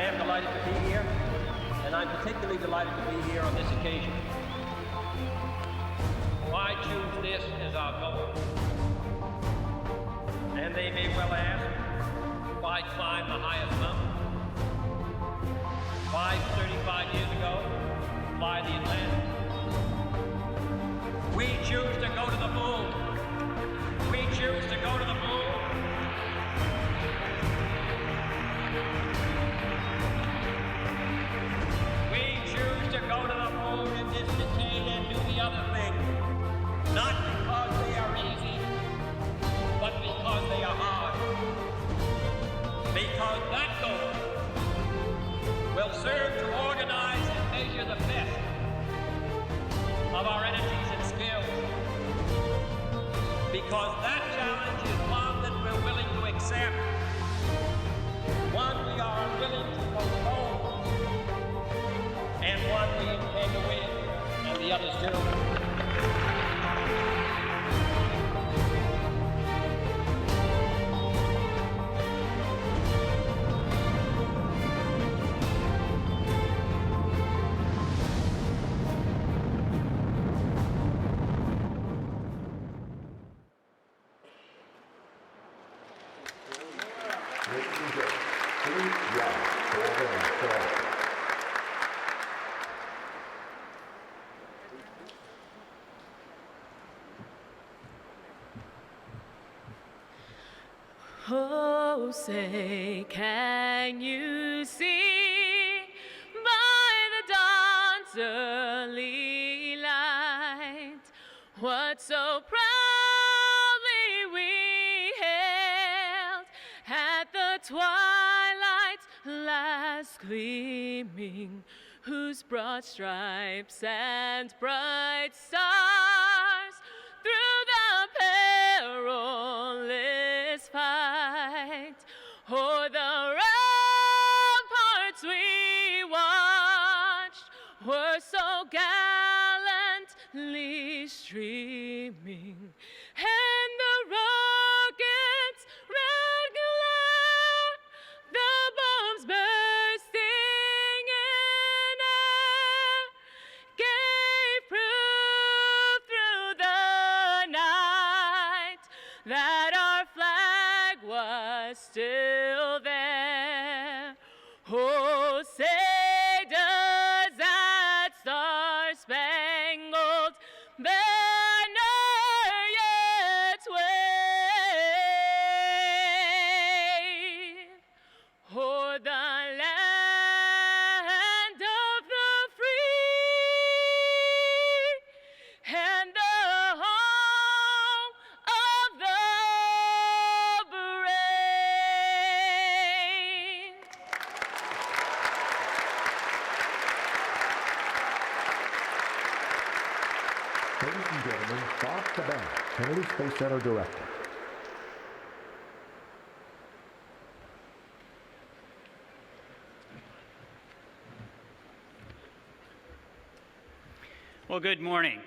I am delighted to be here, and I'm particularly delighted to be here on this occasion. Why choose this as our goal? And they may well ask, why climb the highest mountain? Why 35 years ago, fly the Atlantic? We choose to go to the moon. We choose to go to the moon. To go to the moon in this decade and do the other thing, not because they are easy, but because they are hard. Because that goal will serve to organize and measure the best of our energies and skills. Because that challenge is one that we're willing to accept, one we are unwilling to postpone, and one we intend to win, and the others too. Oh, say, can you see by the dawn's early light what so proudly we hailed at the twilight's last gleaming, whose broad stripes and bright stars through the perilous fight o'er the ramparts we watched were so gallantly streaming, and the rockets' red glare, the bombs bursting in air, gave proof through the night that our flag was still there. Oh, say does that star-spangled banner yet wave o'er the land of the free and the home of the brave? Ladies and gentlemen, Robert Cabana, Kennedy Space Center Director. Well, good morning.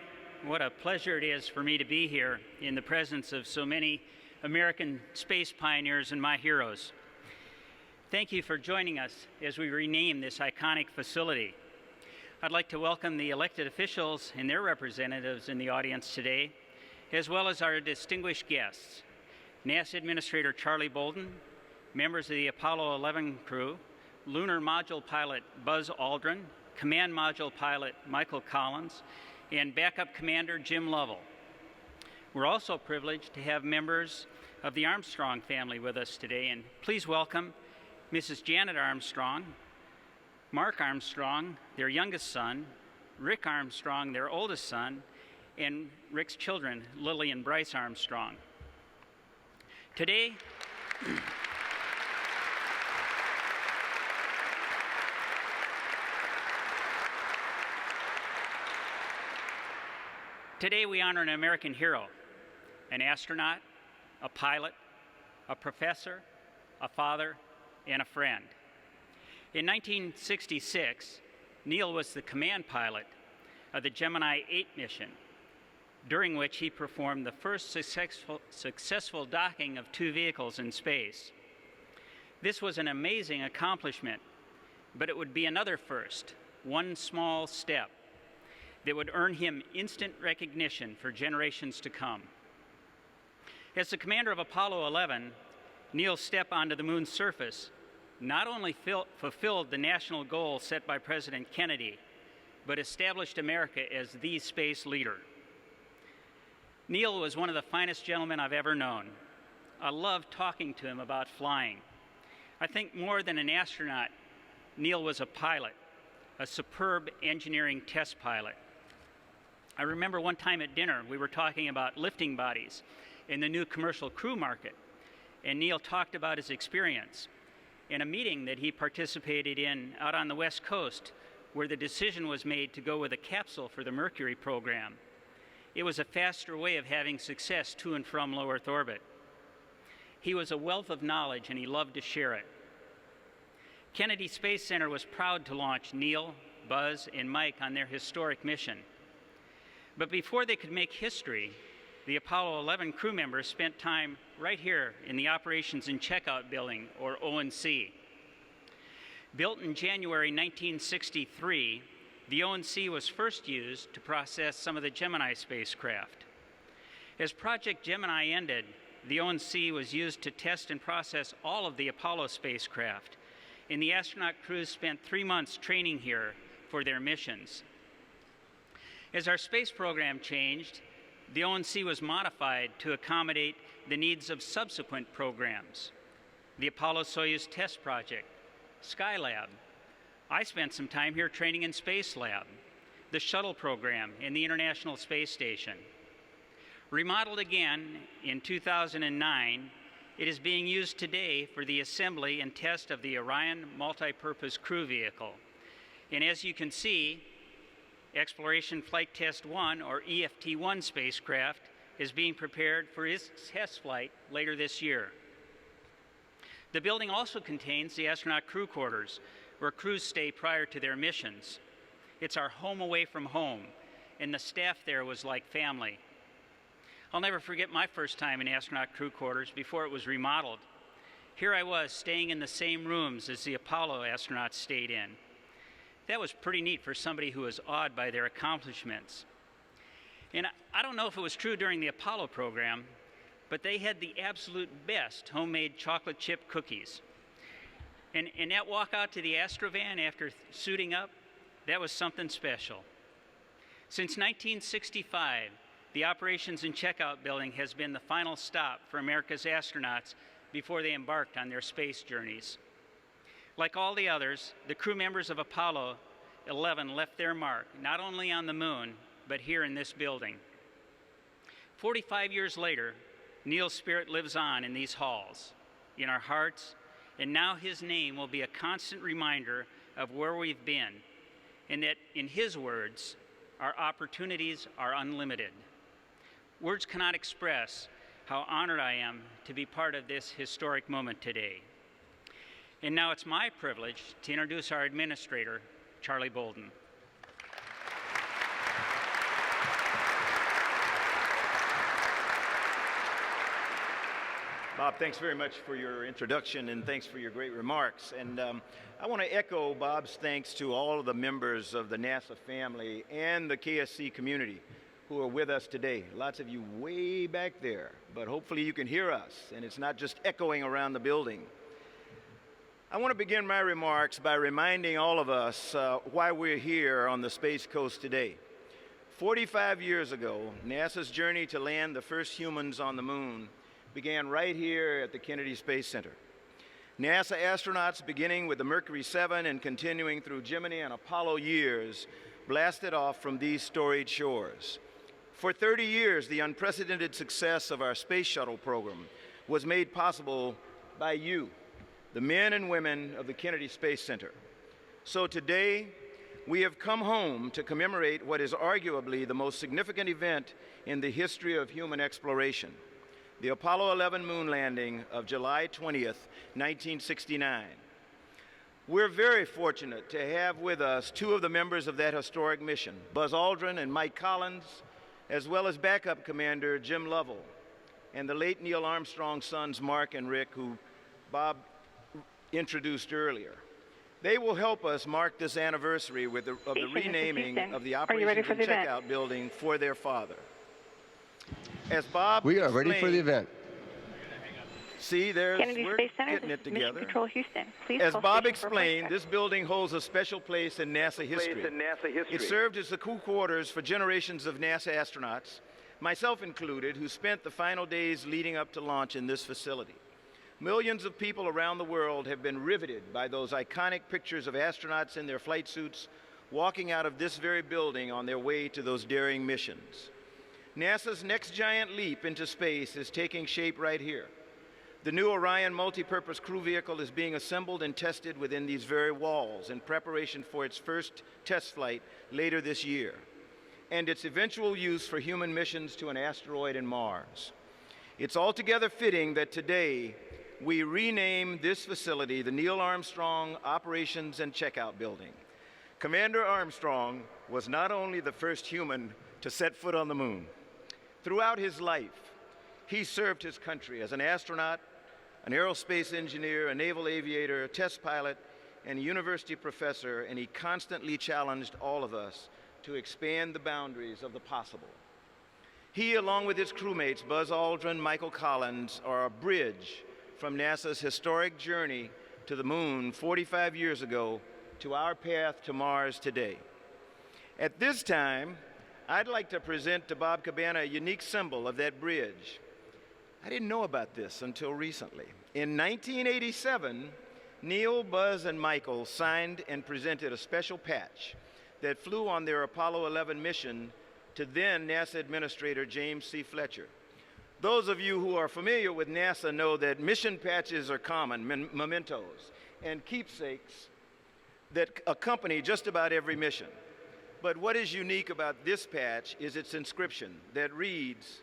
What a pleasure it is for me to be here in the presence of so many American space pioneers and my heroes. Thank you for joining us as we rename this iconic facility. I'd like to welcome the elected officials and their representatives in the audience today, as well as our distinguished guests, NASA Administrator Charles Bolden, members of the Apollo 11 crew, lunar module pilot Buzz Aldrin, command module pilot Michael Collins, and backup commander Jim Lovell. We're also privileged to have members of the Armstrong family with us today, and please welcome Mrs. Janet Armstrong, Mark Armstrong, their youngest son, Rick Armstrong, their oldest son, and Rick's children, Lily and Bryce Armstrong. Today, Today we honor an American hero, an astronaut, a pilot, a professor, a father, and a friend. In 1966, Neil was the command pilot of the Gemini 8 mission, during which he performed the first successful docking of two vehicles in space. This was an amazing accomplishment but it would be another first, one small step, that would earn him instant recognition for generations to come. As the commander of Apollo 11, Neil's step onto the moon's surface not only fulfilled the national goal set by President Kennedy, but established America as the space leader. Neil was one of the finest gentlemen I've ever known. I loved talking to him about flying. I think more than an astronaut, Neil was a pilot, a superb engineering test pilot. I remember one time at dinner, we were talking about lifting bodies in the new commercial crew market, and Neil talked about his experience in a meeting that he participated in out on the West Coast, where the decision was made to go with a capsule for the Mercury program. It was a faster way of having success to and from low Earth orbit. He was a wealth of knowledge, and he loved to share it. Kennedy Space Center was proud to launch Neil, Buzz, and Mike on their historic mission. But before they could make history, the Apollo 11 crew members spent time right here in the Operations and Checkout Building, or O&C. Built in January 1963, the O&C was first used to process some of the Gemini spacecraft. As Project Gemini ended, the O&C was used to test and process all of the Apollo spacecraft, and the astronaut crews spent 3 months training here for their missions. As our space program changed, the O&C was modified to accommodate the needs of subsequent programs. The Apollo-Soyuz Test Project, Skylab. I spent some time here training in Space Lab, the shuttle program, and the International Space Station. Remodeled again in 2009, it is being used today for the assembly and test of the Orion Multi-Purpose Crew Vehicle. And as you can see, Exploration Flight Test 1, or EFT-1 spacecraft, is being prepared for its test flight later this year. The building also contains the astronaut crew quarters, where crews stay prior to their missions. It's our home away from home, and the staff there was like family. I'll never forget my first time in astronaut crew quarters before it was remodeled. Here I was, staying in the same rooms as the Apollo astronauts stayed in. That was pretty neat for somebody who was awed by their accomplishments. And I don't know if it was true during the Apollo program, but they had the absolute best homemade chocolate chip cookies. And that walk out to the Astrovan after suiting up, that was something special. Since 1965, the Operations and Checkout Building has been the final stop for America's astronauts before they embarked on their space journeys. Like all the others, the crew members of Apollo 11 left their mark, not only on the moon, but here in this building. 45 years later, Neil's spirit lives on in these halls, in our hearts, and now his name will be a constant reminder of where we've been, and that, in his words, our opportunities are unlimited. Words cannot express how honored I am to be part of this historic moment today. And now it's my privilege to introduce our administrator, Charlie Bolden. Bob, thanks very much for your introduction, and thanks for your great remarks. And I want to echo Bob's thanks to all of the members of the NASA family and the KSC community who are with us today. Lots of you way back there, but hopefully you can hear us, and it's not just echoing around the building. I want to begin my remarks by reminding all of us why we're here on the Space Coast today. 45 years ago, NASA's journey to land the first humans on the moon began right here at the Kennedy Space Center. NASA astronauts, beginning with the Mercury 7 and continuing through Gemini and Apollo years, blasted off from these storied shores. For 30 years, the unprecedented success of our space shuttle program was made possible by you, the men and women of the Kennedy Space Center. So today, we have come home to commemorate what is arguably the most significant event in the history of human exploration, the Apollo 11 moon landing of July 20th, 1969. We're very fortunate to have with us two of the members of that historic mission, Buzz Aldrin and Mike Collins, as well as backup commander Jim Lovell, and the late Neil Armstrong's sons Mark and Rick, who Bob introduced earlier. They will help us mark this anniversary of the renaming of the operations and checkout building for their father. As Bob We are ready for the event. See, Kennedy we're Space Center, getting it Mission together. Control Houston. Please As call Bob station for explained, flight this building holds a special place in NASA history. It served as the crew quarters for generations of NASA astronauts, myself included, who spent the final days leading up to launch in this facility. Millions of people around the world have been riveted by those iconic pictures of astronauts in their flight suits walking out of this very building on their way to those daring missions. NASA's next giant leap into space is taking shape right here. The new Orion multi-purpose crew vehicle is being assembled and tested within these very walls in preparation for its first test flight later this year, and its eventual use for human missions to an asteroid and Mars. It's altogether fitting that today we rename this facility the Neil Armstrong Operations and Checkout Building. Commander Armstrong was not only the first human to set foot on the moon. Throughout his life, he served his country as an astronaut, an aerospace engineer, a naval aviator, a test pilot, and a university professor, and he constantly challenged all of us to expand the boundaries of the possible. He, along with his crewmates, Buzz Aldrin, Michael Collins, are a bridge from NASA's historic journey to the moon 45 years ago to our path to Mars today. At this time, I'd like to present to Bob Cabana a unique symbol of that bridge. I didn't know about this until recently. In 1987, Neil, Buzz, and Michael signed and presented a special patch that flew on their Apollo 11 mission to then NASA Administrator James C. Fletcher. Those of you who are familiar with NASA know that mission patches are common, mementos, and keepsakes that accompany just about every mission. But what is unique about this patch is its inscription that reads,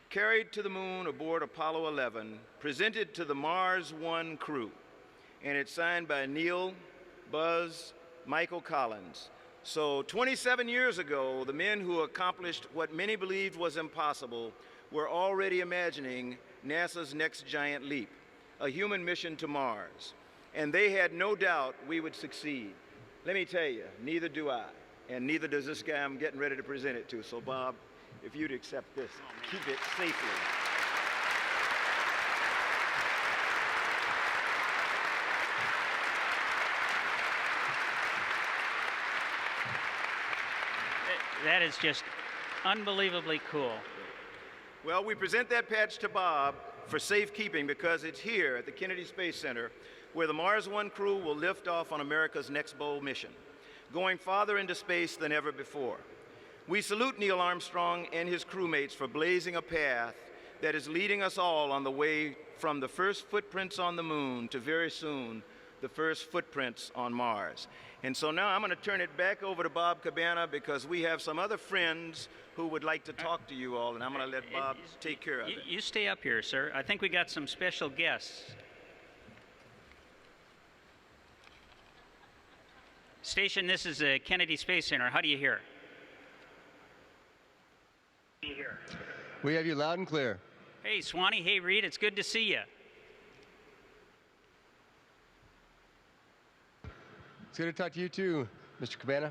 "Carried to the moon aboard Apollo 11, presented to the Mars One crew." And it's signed by Neil, Buzz, Michael Collins. So 27 years ago, the men who accomplished what many believed was impossible were already imagining NASA's next giant leap, a human mission to Mars. And they had no doubt we would succeed. Let me tell you, neither do I, and neither does this guy I'm getting ready to present it to. So Bob, if you'd accept this, keep it safely. That is just unbelievably cool. Well, we present that patch to Bob for safekeeping because it's here at the Kennedy Space Center where the Mars One crew will lift off on America's next bold mission, going farther into space than ever before. We salute Neil Armstrong and his crewmates for blazing a path that is leading us all on the way from the first footprints on the moon to very soon the first footprints on Mars. And so now I'm going to turn it back over to Bob Cabana because we have some other friends who would like to talk to you all, and I'm going to let Bob take care of it. You stay up here, sir. I think we got some special guests. Station, this is the Kennedy Space Center. How do you hear? We have you loud and clear. Hey, Swanee. Hey, Reid. It's good to see you. It's good to talk to you too, Mr. Cabana.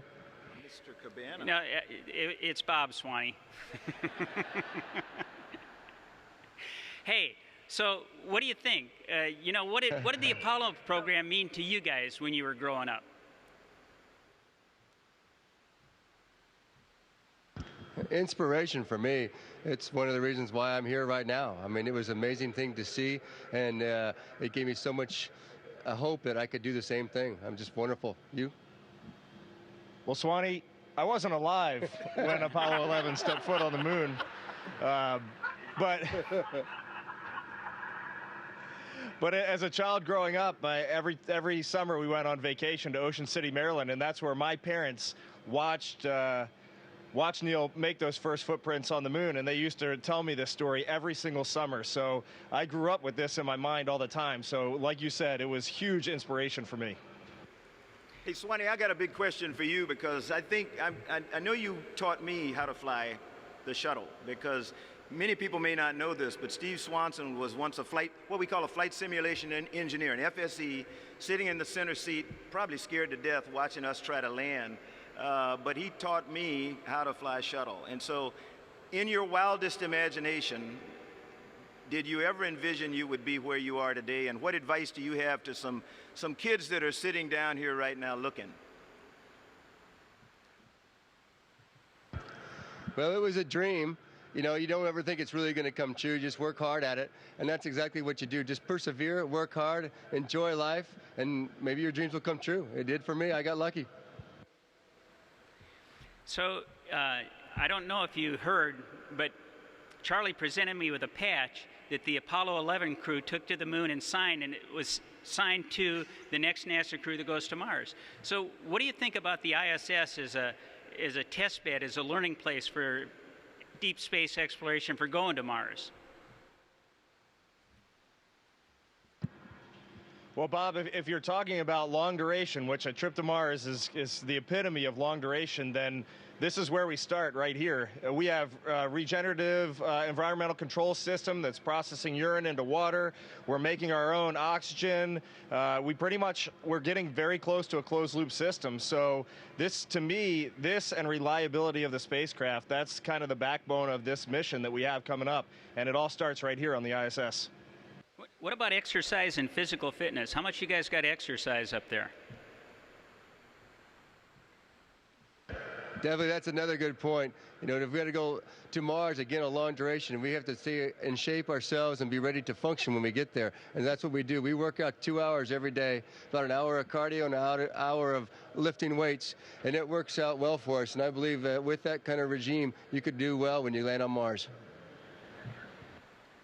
Mr. Cabana. No, it's Bob, Swanee. Hey, so what do you think? What did the Apollo program mean to you guys when you were growing up? Inspiration for me. It's one of the reasons why I'm here right now. I mean, it was an amazing thing to see, and it gave me so much hope that I could do the same thing. I'm just wonderful. You? Well, Swanee, I wasn't alive when Apollo 11 stepped foot on the moon, but as a child growing up, every summer we went on vacation to Ocean City, Maryland, and that's where my parents watched Neil make those first footprints on the moon, and they used to tell me this story every single summer. So I grew up with this in my mind all the time. So like you said, it was huge inspiration for me. Hey, Swanee, I got a big question for you because I know you taught me how to fly the shuttle because Many people may not know this, but Steve Swanson was once what we call a flight simulation engineer, an FSE, sitting in the center seat, probably scared to death watching us try to land. But he taught me how to fly shuttle. And so in your wildest imagination, did you ever envision you would be where you are today? And what advice do you have to some kids that are sitting down here right now looking? Well, it was a dream. You know, you don't ever think it's really going to come true. Just work hard at it. And that's exactly what you do. Just persevere, work hard, enjoy life, and maybe your dreams will come true. It did for me. I got lucky. So I don't know if you heard, but Charlie presented me with a patch that the Apollo 11 crew took to the moon and signed, and it was signed to the next NASA crew that goes to Mars. So what do you think about the ISS as a test bed, as a learning place for deep space exploration, for going to Mars? Well, Bob, if you're talking about long duration, which a trip to Mars is the epitome of long duration, then this is where we start, right here. We have a regenerative environmental control system that's processing urine into water. We're making our own oxygen. We're getting very close to a closed loop system. So this, to me, this and reliability of the spacecraft, that's kind of the backbone of this mission that we have coming up. And it all starts right here on the ISS. What about exercise and physical fitness? How much you guys got to exercise up there? Definitely, that's another good point. You know, if we're going to go to Mars, again, a long duration, we have to stay in shape ourselves and be ready to function when we get there. And that's what we do. We work out 2 hours every day, about an hour of cardio and an hour of lifting weights, and it works out well for us. And I believe that with that kind of regime, you could do well when you land on Mars.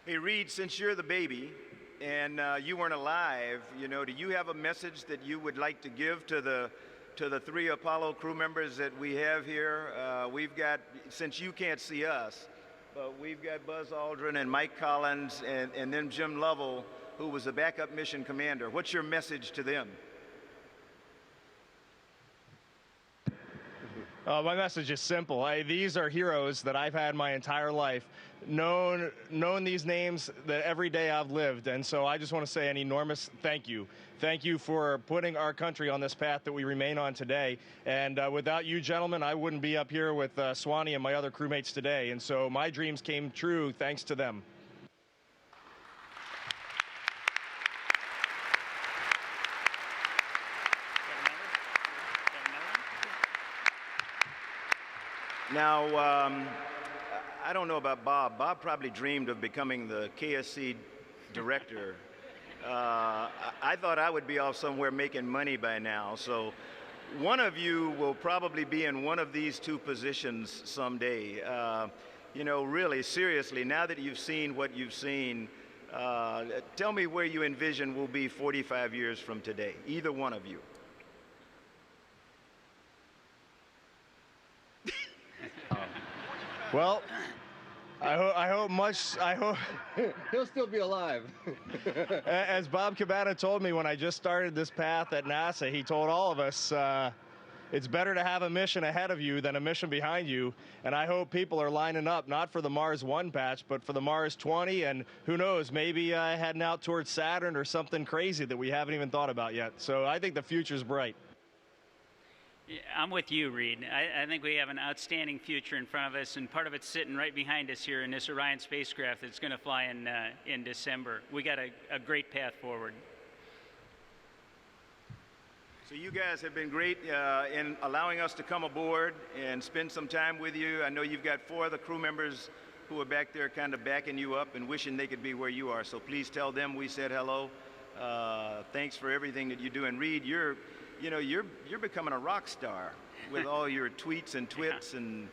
Hey, Reid, since you're the baby and you weren't alive, you know, do you have a message that you would like to give to the 3 Apollo crew members that we have here? We've got, since you can't see us, but we've got Buzz Aldrin and Mike Collins and then Jim Lovell, who was the backup mission commander. What's your message to them? My message is simple. These are heroes that I've had my entire life, known these names that every day I've lived. And so I just want to say an enormous thank you. Thank you for putting our country on this path that we remain on today. And without you gentlemen, I wouldn't be up here with Swanee and my other crewmates today. And so my dreams came true thanks to them. Now, I don't know about Bob. Bob probably dreamed of becoming the KSC director. I thought I would be off somewhere making money by now. So one of you will probably be in one of these 2 positions someday. You know, really, seriously, now that you've seen what you've seen, tell me where you envision we'll be 45 years from today, either one of you. Well, I hope He'll still be alive. As Bob Cabana told me when I just started this path at NASA, he told all of us, it's better to have a mission ahead of you than a mission behind you. And I hope people are lining up, not for the Mars 1 patch, but for the Mars 20, and who knows, maybe heading out towards Saturn or something crazy that we haven't even thought about yet. So I think the future's bright. Yeah, I'm with you, Reid. I think we have an outstanding future in front of us, and part of it's sitting right behind us here in this Orion spacecraft that's going to fly in December. We got a great path forward. So you guys have been great in allowing us to come aboard and spend some time with you. I know you've got 4 other crew members who are back there kind of backing you up and wishing they could be where you are. So please tell them we said hello. Thanks for everything that you do. And Reid, you're becoming a rock star with all your tweets and twits and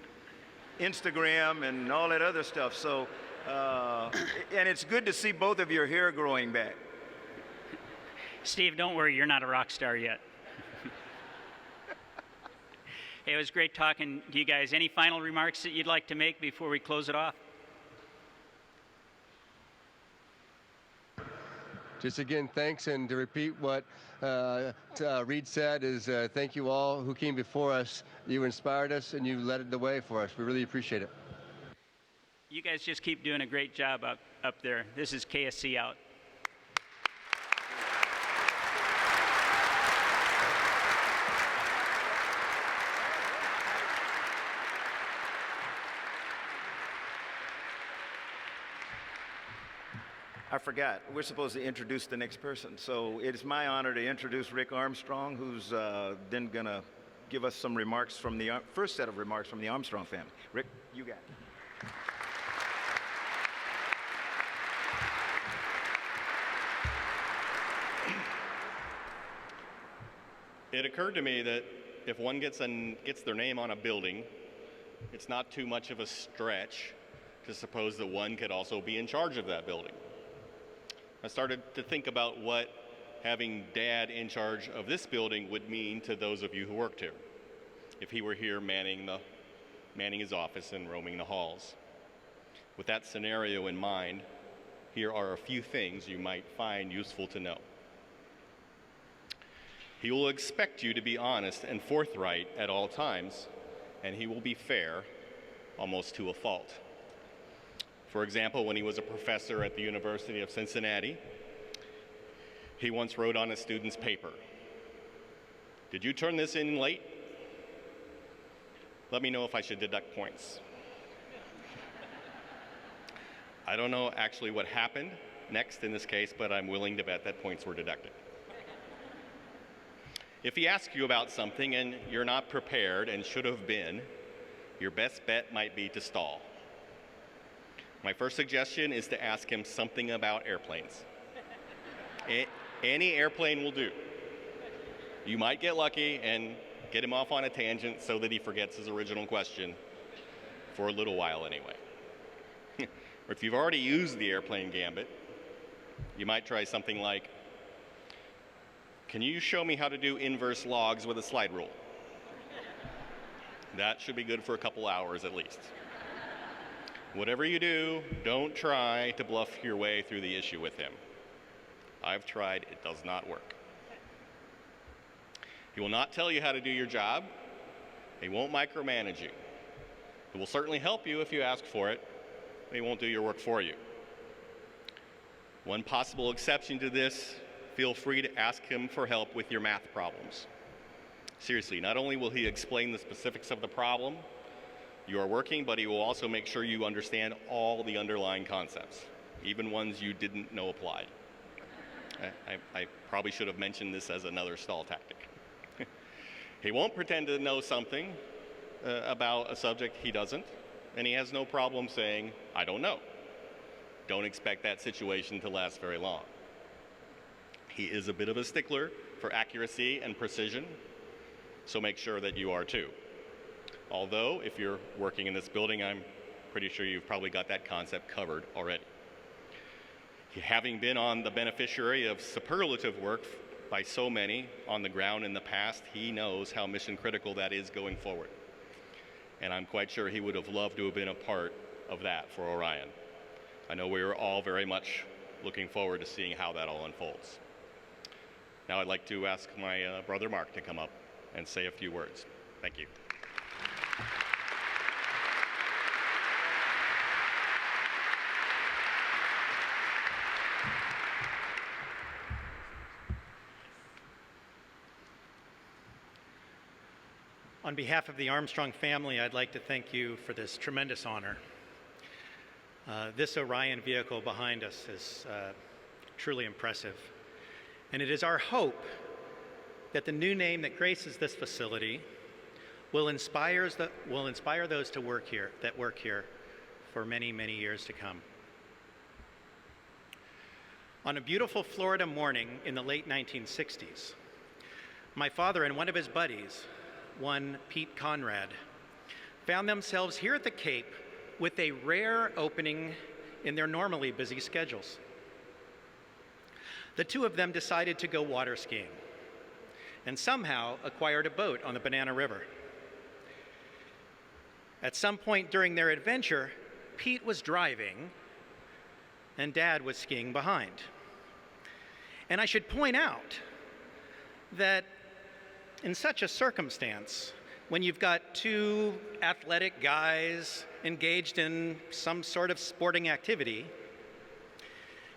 Instagram and all that other stuff. So, and it's good to see both of your hair growing back. Steve, don't worry, you're not a rock star yet. Hey, it was great talking to you guys. Any final remarks that you'd like to make before we close it off? Just again, thanks, and to repeat what Reid said is thank you all who came before us. You inspired us and you led the way for us. We really appreciate it. You guys just keep doing a great job up there. This is KSC out. I forgot. We're supposed to introduce the next person. So it is my honor to introduce Rick Armstrong, who's then going to give us some remarks from the first set of remarks from the Armstrong family. Rick, you got it. It occurred to me that if one gets their name on a building, it's not too much of a stretch to suppose that one could also be in charge of that building. I started to think about what having Dad in charge of this building would mean to those of you who worked here, if he were here manning his office and roaming the halls. With that scenario in mind, here are a few things you might find useful to know. He will expect you to be honest and forthright at all times, and he will be fair almost to a fault. For example, when he was a professor at the University of Cincinnati, he once wrote on a student's paper, "Did you turn this in late? Let me know if I should deduct points." I don't know actually what happened next in this case, but I'm willing to bet that points were deducted. If he asks you about something and you're not prepared and should have been, your best bet might be to stall. My first suggestion is to ask him something about airplanes. Any airplane will do. You might get lucky and get him off on a tangent so that he forgets his original question for a little while anyway. Or if you've already used the airplane gambit, you might try something like, "Can you show me how to do inverse logs with a slide rule?" That should be good for a couple hours at least. Whatever you do, don't try to bluff your way through the issue with him. I've tried, it does not work. He will not tell you how to do your job. He won't micromanage you. He will certainly help you if you ask for it, but he won't do your work for you. One possible exception to this, feel free to ask him for help with your math problems. Seriously, not only will he explain the specifics of the problem you are working, but he will also make sure you understand all the underlying concepts, even ones you didn't know applied. I probably should have mentioned this as another stall tactic. He won't pretend to know something about a subject he doesn't, and he has no problem saying, "I don't know." Don't expect that situation to last very long. He is a bit of a stickler for accuracy and precision, so make sure that you are too. Although, if you're working in this building, I'm pretty sure you've probably got that concept covered already. Having been on the beneficiary of superlative work by so many on the ground in the past, he knows how mission critical that is going forward. And I'm quite sure he would have loved to have been a part of that for Orion. I know we are all very much looking forward to seeing how that all unfolds. Now I'd like to ask my brother Mark to come up and say a few words. Thank you. On behalf of the Armstrong family, I'd like to thank you for this tremendous honor. This Orion vehicle behind us is truly impressive. And it is our hope that the new name that graces this facility will inspire those that work here for many, many years to come. On a beautiful Florida morning in the late 1960s, my father and one of his buddies, one Pete Conrad, found themselves here at the Cape with a rare opening in their normally busy schedules. The two of them decided to go water skiing and somehow acquired a boat on the Banana River. At some point during their adventure, Pete was driving and Dad was skiing behind. And I should point out that in such a circumstance, when you've got two athletic guys engaged in some sort of sporting activity,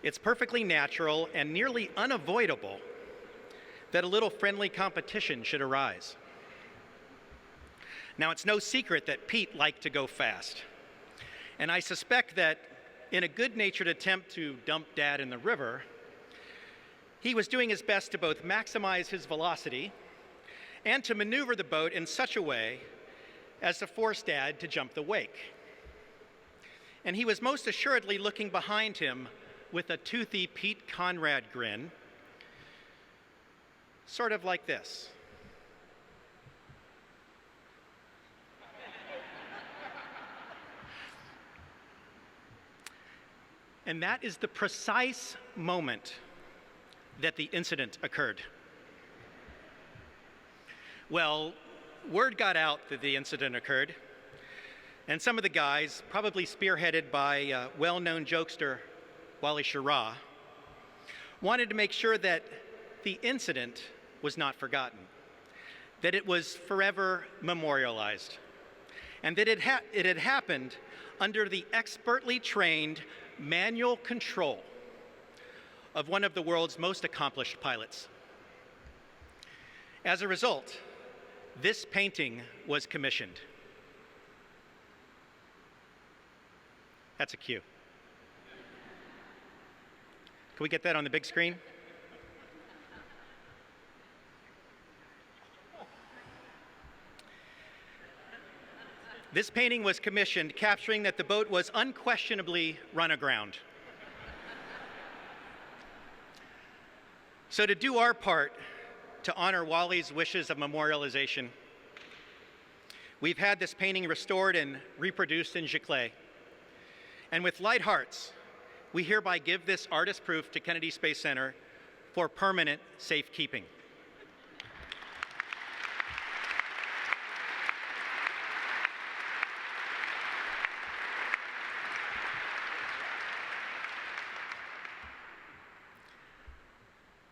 it's perfectly natural and nearly unavoidable that a little friendly competition should arise. Now, it's no secret that Pete liked to go fast, and I suspect that in a good-natured attempt to dump Dad in the river, he was doing his best to both maximize his velocity and to maneuver the boat in such a way as to force Dad to jump the wake. And he was most assuredly looking behind him with a toothy Pete Conrad grin, sort of like this. And that is the precise moment that the incident occurred. Well, word got out that the incident occurred, and some of the guys, probably spearheaded by well-known jokester Wally Schirra, wanted to make sure that the incident was not forgotten, that it was forever memorialized, and that it had happened under the expertly trained manual control of one of the world's most accomplished pilots. As a result, this painting was commissioned. That's a cue. Can we get that on the big screen? This painting was commissioned, capturing that the boat was unquestionably run aground. So to do our part to honor Wally's wishes of memorialization, we've had this painting restored and reproduced in Giclée. And with light hearts, we hereby give this artist proof to Kennedy Space Center for permanent safekeeping.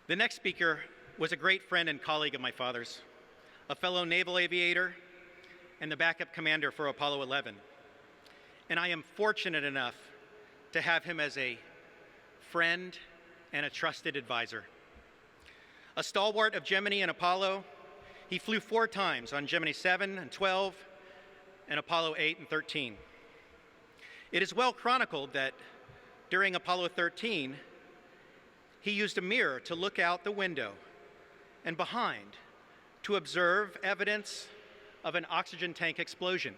The next speaker was a great friend and colleague of my father's, a fellow naval aviator and the backup commander for Apollo 11. And I am fortunate enough to have him as a friend and a trusted advisor. A stalwart of Gemini and Apollo, he flew 4 times on Gemini 7 and 12 and Apollo 8 and 13. It is well chronicled that during Apollo 13, he used a mirror to look out the window and behind to observe evidence of an oxygen tank explosion.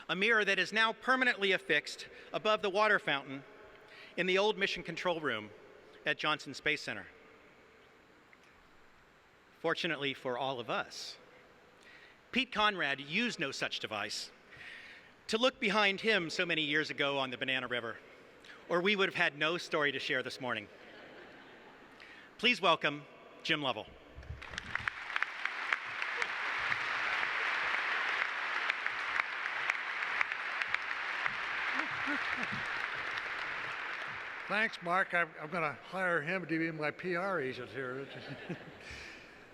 A mirror that is now permanently affixed above the water fountain in the old mission control room at Johnson Space Center. Fortunately for all of us, Pete Conrad used no such device to look behind him so many years ago on the Banana River, or we would have had no story to share this morning. Please welcome Jim Lovell. Thanks, Mark. I'm going to hire him to be my PR agent here.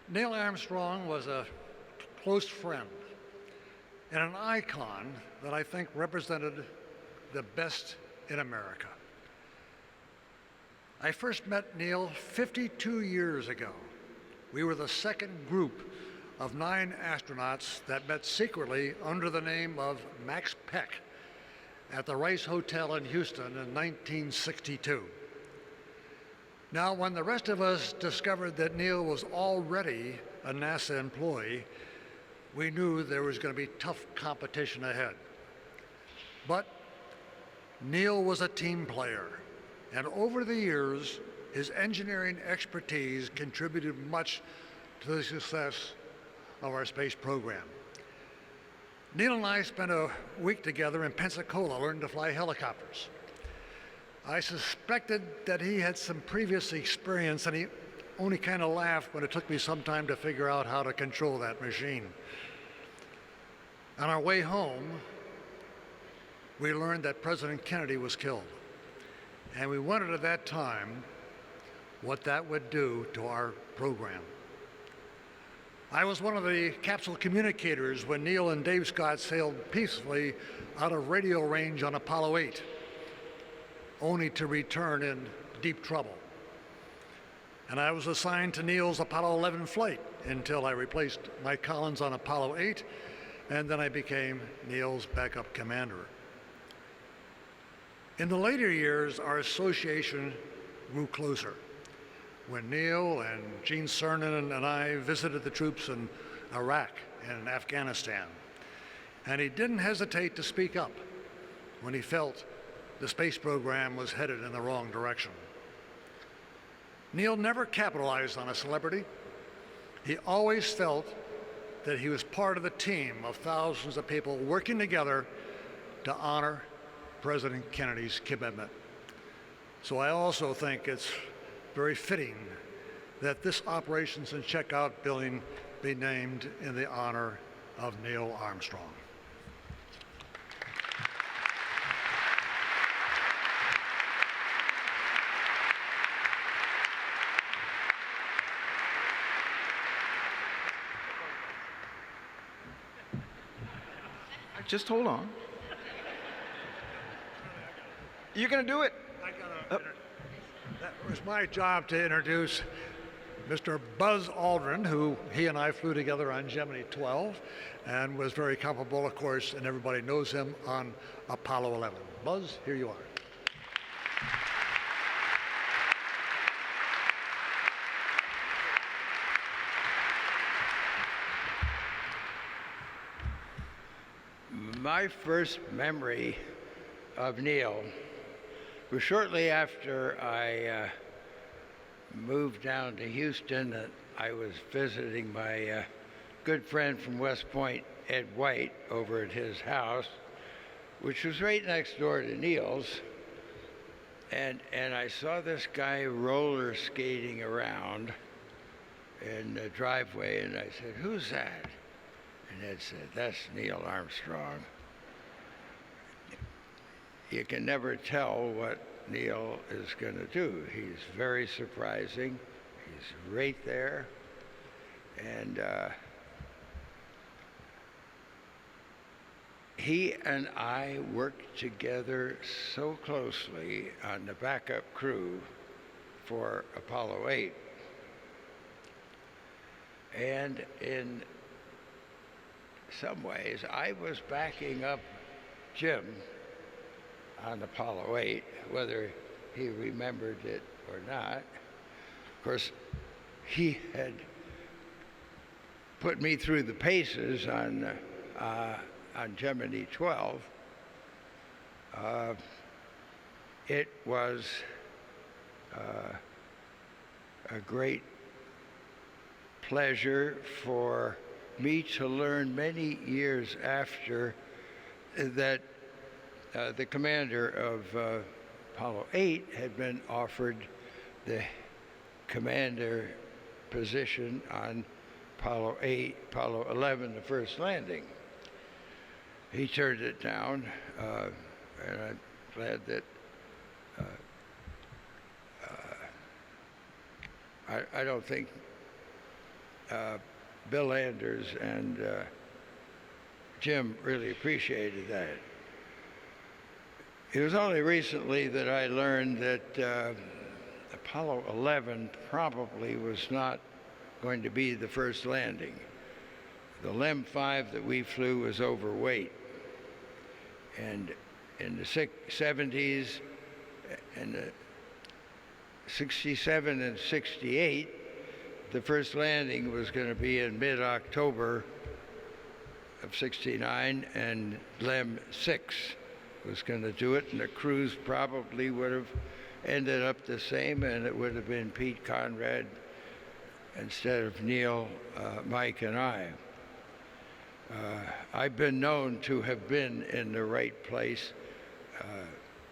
Neil Armstrong was a close friend and an icon that I think represented the best in America. I first met Neil 52 years ago. We were the second group of 9 astronauts that met secretly under the name of Max Peck at the Rice Hotel in Houston in 1962. Now, when the rest of us discovered that Neil was already a NASA employee, we knew there was going to be tough competition ahead. But Neil was a team player, and over the years, his engineering expertise contributed much to the success of our space program. Neil and I spent a week together in Pensacola learning to fly helicopters. I suspected that he had some previous experience, and he only kind of laughed when it took me some time to figure out how to control that machine. On our way home, we learned that President Kennedy was killed. And we wondered at that time what that would do to our program. I was one of the capsule communicators when Neil and Dave Scott sailed peacefully out of radio range on Apollo 8, only to return in deep trouble. And I was assigned to Neil's Apollo 11 flight until I replaced Mike Collins on Apollo 8, and then I became Neil's backup commander. In the later years, our association grew closer. When Neil and Gene Cernan and I visited the troops in Iraq and Afghanistan, and he didn't hesitate to speak up when he felt the space program was headed in the wrong direction. Neil never capitalized on a celebrity. He always felt that he was part of the team of thousands of people working together to honor President Kennedy's commitment. So I also think it's very fitting that this operations and checkout building be named in the honor of Neil Armstrong. Just hold on. You're going to do it? That was my job to introduce Mr. Buzz Aldrin, who he and I flew together on Gemini 12 and was very comparable, of course, and everybody knows him on Apollo 11. Buzz, here you are. My first memory of Neil was shortly after I moved down to Houston. I was visiting my good friend from West Point, Ed White, over at his house, which was right next door to Neil's. And I saw this guy roller skating around in the driveway, and I said, "Who's that?" And Ed said, "That's Neil Armstrong." You can never tell what Neil is going to do. He's very surprising. He's right there. And he and I worked together so closely on the backup crew for Apollo 8. And in some ways, I was backing up Jim on Apollo 8, whether he remembered it or not. Of course, he had put me through the paces on Gemini 12. It was a great pleasure for me to learn many years after that the commander of Apollo 8 had been offered the commander position on Apollo 11, the first landing. He turned it down, and I'm glad that I don't think Bill Anders and Jim really appreciated that. It was only recently that I learned that Apollo 11 probably was not going to be the first landing. The LEM 5 that we flew was overweight. And in the 70s, and the 67 and 68, the first landing was going to be in mid-October of 69, and LEM 6 was going to do it, and the crews probably would have ended up the same, and it would have been Pete Conrad instead of Neil, Mike, and I. I've been known to have been in the right place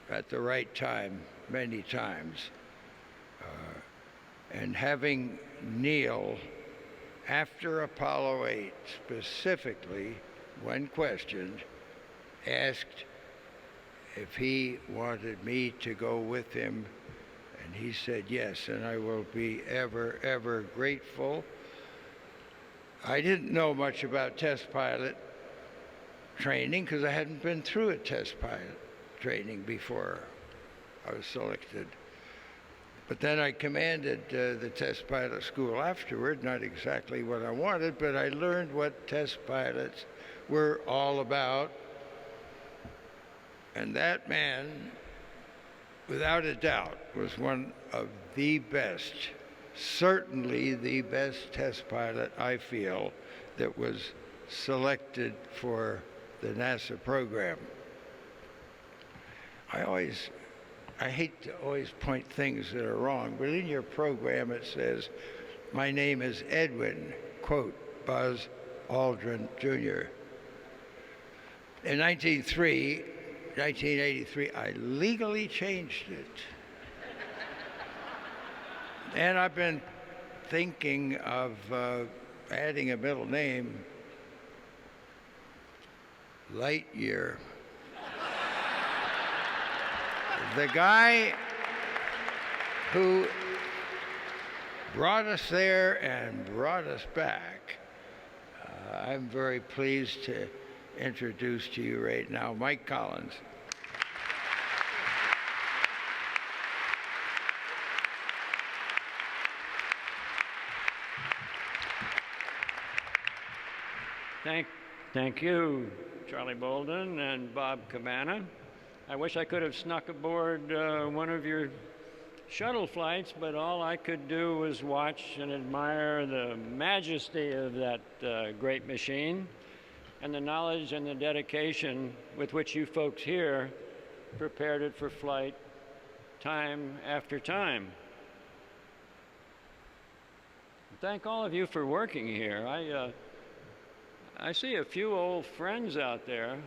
at the right time many times. And having Neil, after Apollo 8, specifically, when questioned, asked if he wanted me to go with him, and he said yes, and I will be ever, ever grateful. I didn't know much about test pilot training because I hadn't been through a test pilot training before I was selected. But then I commanded the test pilot school afterward, not exactly what I wanted, but I learned what test pilots were all about. And that man, without a doubt, was one of the best, certainly the best test pilot, I feel, that was selected for the NASA program. I hate to always point things that are wrong, but in your program it says, my name is Edwin, quote, Buzz Aldrin, Jr. In 1983, I legally changed it. And I've been thinking of adding a middle name, Lightyear. The guy who brought us there and brought us back, I'm very pleased to introduce to you right now Mike Collins. Thank you, Charlie Bolden and Bob Cabana. I wish I could have snuck aboard one of your shuttle flights, but all I could do was watch and admire the majesty of that great machine and the knowledge and the dedication with which you folks here prepared it for flight time after time. Thank all of you for working here. I see a few old friends out there,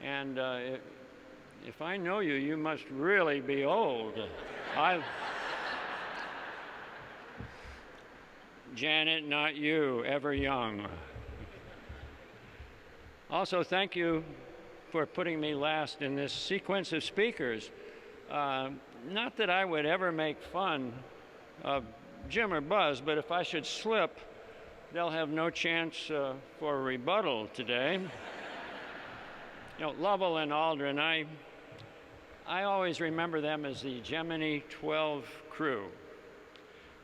and if I know you, you must really be old. Janet, not you, ever young. Also, thank you for putting me last in this sequence of speakers. Not that I would ever make fun of Jim or Buzz, but if I should slip, they'll have no chance for a rebuttal today. You know, Lovell and Aldrin, I always remember them as the Gemini 12 crew,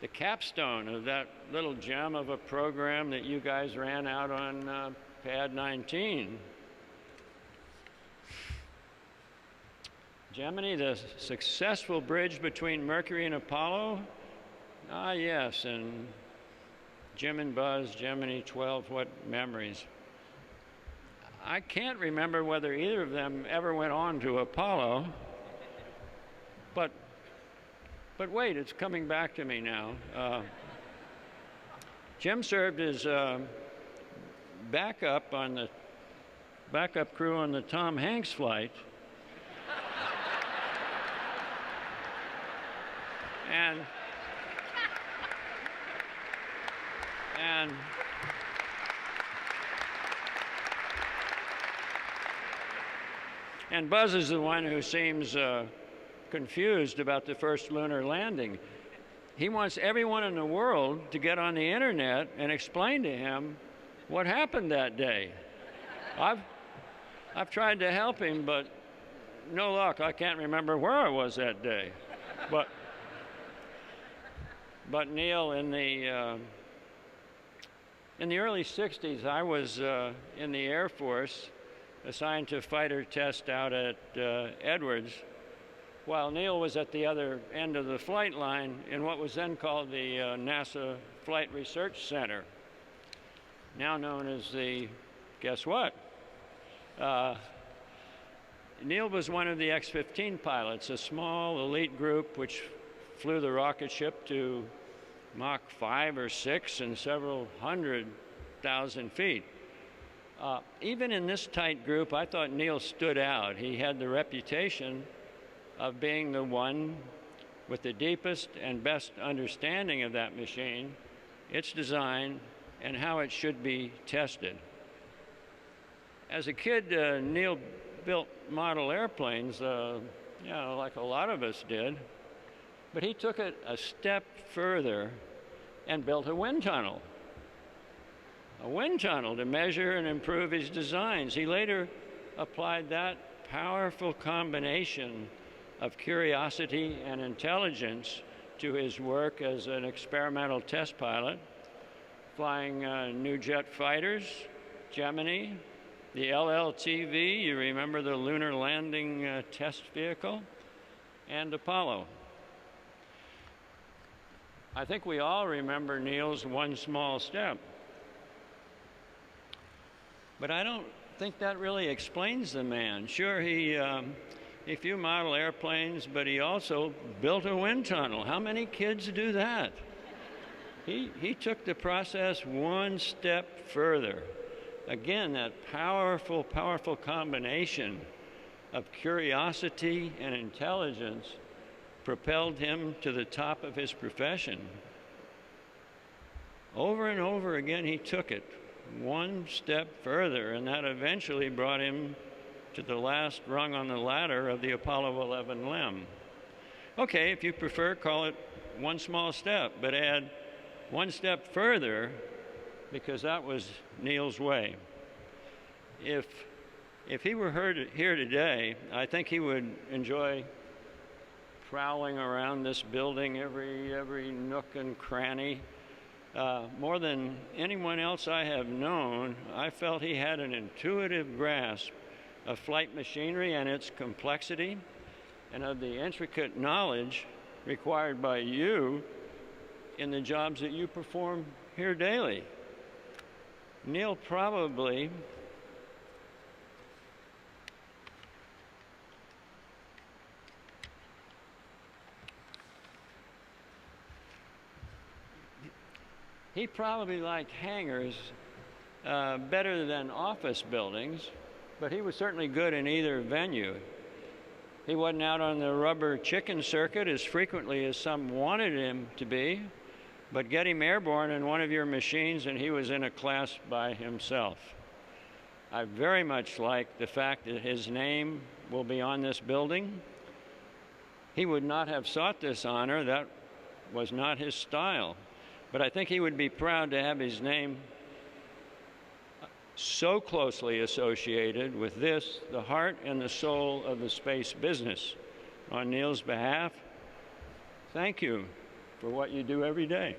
the capstone of that little gem of a program that you guys ran out on Pad 19. Gemini, the successful bridge between Mercury and Apollo? Ah, yes, and Jim and Buzz, Gemini 12, what memories. I can't remember whether either of them ever went on to Apollo, but wait, it's coming back to me now. Jim served as backup crew on the Tom Hanks flight. And Buzz is the one who seems confused about the first lunar landing. He wants everyone in the world to get on the internet and explain to him what happened that day. I've tried to help him, but no luck. I can't remember where I was that day. But Neil, in the early 60s, I was in the Air Force, assigned to fighter test out at Edwards, while Neil was at the other end of the flight line in what was then called the NASA Flight Research Center, now known as the, guess what? Neil was one of the X-15 pilots, a small elite group which flew the rocket ship to Mach 5 or 6 and several 100,000 feet. Even in this tight group, I thought Neil stood out. He had the reputation of being the one with the deepest and best understanding of that machine, its design, and how it should be tested. As a kid, Neil built model airplanes, like a lot of us did, but he took it a step further and built a wind tunnel. a wind tunnel to measure and improve his designs. He later applied that powerful combination of curiosity and intelligence to his work as an experimental test pilot, flying new jet fighters, Gemini, the LLTV, you remember the lunar landing test vehicle, and Apollo. I think we all remember Neil's one small step. But I don't think that really explains the man. Sure, he flew model airplanes, but he also built a wind tunnel. How many kids do that? He took the process one step further. Again, that powerful, powerful combination of curiosity and intelligence propelled him to the top of his profession. Over and over again, he took it one step further, and that eventually brought him to the last rung on the ladder of the Apollo 11 LEM. Okay, if you prefer, call it one small step, but add one step further, because that was Neil's way. If he were here today, I think he would enjoy prowling around this building, every nook and cranny. More than anyone else I have known, I felt he had an intuitive grasp of flight machinery and its complexity, and of the intricate knowledge required by you in the jobs that you perform here daily. Neil probably liked hangars better than office buildings, but he was certainly good in either venue. He wasn't out on the rubber chicken circuit as frequently as some wanted him to be, but get him airborne in one of your machines and he was in a class by himself. I very much like the fact that his name will be on this building. He would not have sought this honor. That was not his style. But I think he would be proud to have his name so closely associated with this, the heart and the soul of the space business. On Neil's behalf, thank you for what you do every day.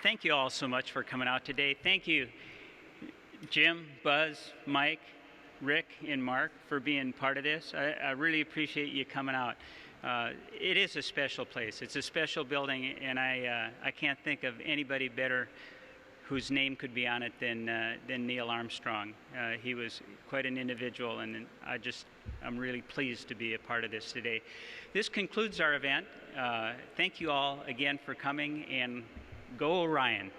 Thank you all so much for coming out today. Thank you, Jim, Buzz, Mike, Rick, and Mark for being part of this. I really appreciate you coming out. It is a special place. It's a special building, and I can't think of anybody better whose name could be on it than Neil Armstrong. He was quite an individual, and I'm really pleased to be a part of this today. This concludes our event. Thank you all again for coming, and go Orion.